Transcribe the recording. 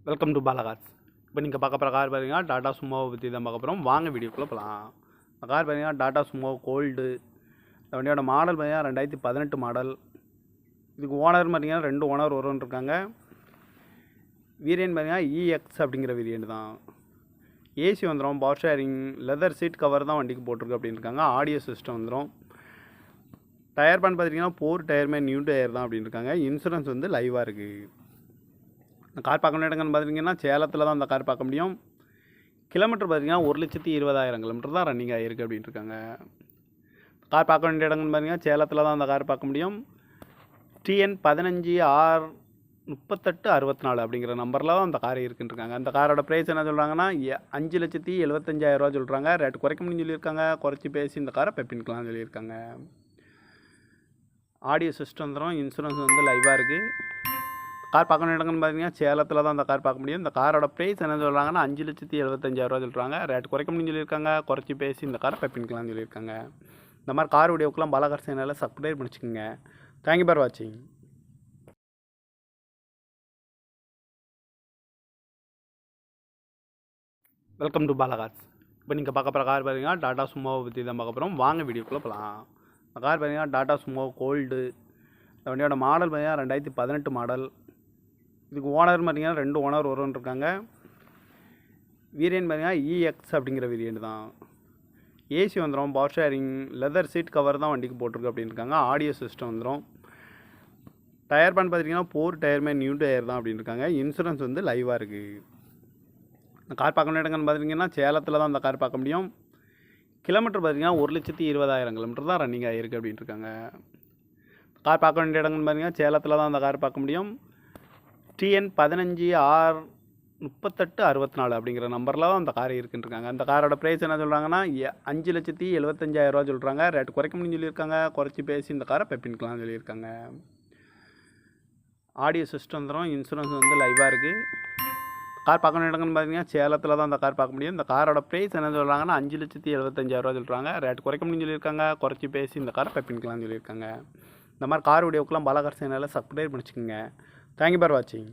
Welcome to Bala Cars. இப்போ நீங்கள் பார்க்க போகிற கார் பார்த்தீங்கன்னா டாடா சுமோவை பற்றி தான் பார்க்க போகிறோம். வாங்க வீடியோக்குள்ளே போகலாம். இந்த கார் பார்த்தீங்கன்னா டாடா சுமோ கோல்டு. இந்த வண்டியோட மாடல் பார்த்தீங்கன்னா 2018 மாடல். இதுக்கு ஓனர் பார்த்தீங்கன்னா 2 ஓனர் வரும்னு இருக்காங்க. வேரியன்ட் பார்த்தீங்கன்னா இஎக்ஸ் அப்படிங்கிற வேரியன்ட் தான். ஏசி வந்துடும், power steering, leather seat cover தான் வண்டிக்கு போட்டிருக்கு அப்படின்னு இருக்காங்க. ஆடியோ சிஸ்டம் வந்துடும். டயர் பேன் பார்த்தீங்கன்னா 4 டயருமே நியூ டயர் தான் அப்படின்னு இருக்காங்க. இன்சூரன்ஸ் வந்து லைவாக இருக்குது. இந்த கார் பார்க்கணும் இடங்கன்னு பார்த்தீங்கன்னா சேலத்தில் தான் இந்த கார் பார்க்க முடியும். கிலோமீட்டர் பார்த்தீங்கன்னா 1,20,000 கிலோமீட்டர் தான் ரன்னிங் ஆகிருக்கு அப்படின்ட்டு இருக்காங்க. கார் பார்க்க வேண்டிய இடங்கன்னு பார்த்தீங்கன்னா சேலத்தில் தான் இந்த கார் பார்க்க முடியும். TN 15R3864 அப்படிங்கிற நம்பரில் தான் அந்த கார் இருக்குன்னு இருக்காங்க. அந்த காரோட ப்ரைஸ் என்ன சொல்கிறாங்கன்னா 5,75,000 சொல்கிறாங்க. ரேட்டு குறைக்க முடியும்னு சொல்லியிருக்காங்க. குறைச்சி பேசி இந்த காரை பெப்பின்கலாம்னு சொல்லியிருக்காங்க. ஆடியோ சிஸ்டம் தரும், இன்சூரன்ஸ் வந்து லைவாக இருக்குது. கார் பார்க்கணும் இடங்கன்னு பார்த்தீங்கன்னா சேலத்தில் தான் அந்த கார் பார்க்க முடியும். இந்த காரோட ப்ரைஸ் என்ன சொல்கிறாங்கன்னா 5,75,000 சொல்கிறாங்க. ரேட் குறைக்க முடியும்னு சொல்லியிருக்காங்க. குறைச்சி பேசி இந்த காரை பெப்பின்கலாம்னு சொல்லியிருக்காங்க. இந்த மாதிரி கார் வீடியோக்கெலாம் பாலாகார் சேனலில் சப்ஸ்கிரைப் பண்ணிச்சுக்கோங்க. தேங்க்யூ ஃபார் வாட்சிங். Welcome to Bala Cars. இப்போ நீங்கள் பார்க்க போகிற கார் பார்த்தீங்கன்னா டாடா சுமோவை பற்றி தான் பார்க்க போகிறோம். வாங்க வீடியோக்குள்ளே போகலாம். இந்த கார் பார்த்தீங்கன்னா டாடா சுமோ கோல்டு. இந்த வண்டியோட மாடல் பார்த்தீங்கன்னா 2018 மாடல். இதுக்கு ஓனர் பார்த்தீங்கன்னா 2 ஓனர் வரும்னு இருக்காங்க. வேரியன்ட் பார்த்தீங்கன்னா இஎக்ஸ் அப்படிங்கிற வேரியன்ட் தான். ஏசி வந்துடும், power steering, leather seat cover தான் வண்டிக்கு போட்டிருக்கு அப்படின்னு இருக்காங்க. ஆடியோ சிஸ்டம் வந்துடும். டயர் பேன் பார்த்தீங்கன்னா 4 டயருமே நியூ டயர் தான் அப்படின்னு இருக்காங்க. இன்சூரன்ஸ் வந்து லைவாக இருக்குது. இந்த கார் பார்க்கணும் இடங்கன்னு பார்த்தீங்கன்னா சேலத்தில் தான் அந்த கார் பார்க்க முடியும். கிலோமீட்டர் பார்த்தீங்கன்னா 1,20,000 கிலோமீட்டர் தான் ரன்னிங் ஆகிருக்கு அப்படின்ட்டு இருக்காங்க. கார் பார்க்க வேண்டிய இடங்கன்னு பார்த்தீங்கன்னா சேலத்தில் தான் அந்த கார் பார்க்க முடியும். TN 15R3864 அப்படிங்கிற நம்பரில் தான் அந்த கார் இருக்குன்னு இருக்காங்க. அந்த காரோட ப்ரைஸ் என்ன சொல்கிறாங்கன்னா 5,75,000 சொல்கிறாங்க. ரேட்டு குறைக்க முடியும்னு சொல்லியிருக்காங்க. குறைச்சி பேசி இந்த காரை பெப்பின்கலாம்னு சொல்லியிருக்காங்க. ஆடியோ சிஸ்டம் தரும், இன்சூரன்ஸ் வந்து லைவாக இருக்குது. கார் பார்க்கணும் இடங்கன்னு பார்த்தீங்கன்னா சேலத்தில் தான் அந்த கார் பார்க்க முடியும். இந்த காரோட ப்ரைஸ் என்ன சொல்கிறாங்கன்னா 5,75,000 சொல்கிறாங்க. ரேட்டு குறைக்க முடியும்னு சொல்லியிருக்காங்க. குறைச்சி பேசி இந்த காரை பெப்பின்கலாம்னு சொல்லியிருக்காங்க. இந்த மாதிரி கார் வீடியோக்கெலாம் பாலாகார் சேனலில் சப்ஸ்கிரைப் பண்ணிச்சுக்கோங்க. தேங்க்யூ ஃபார் வாட்சிங்.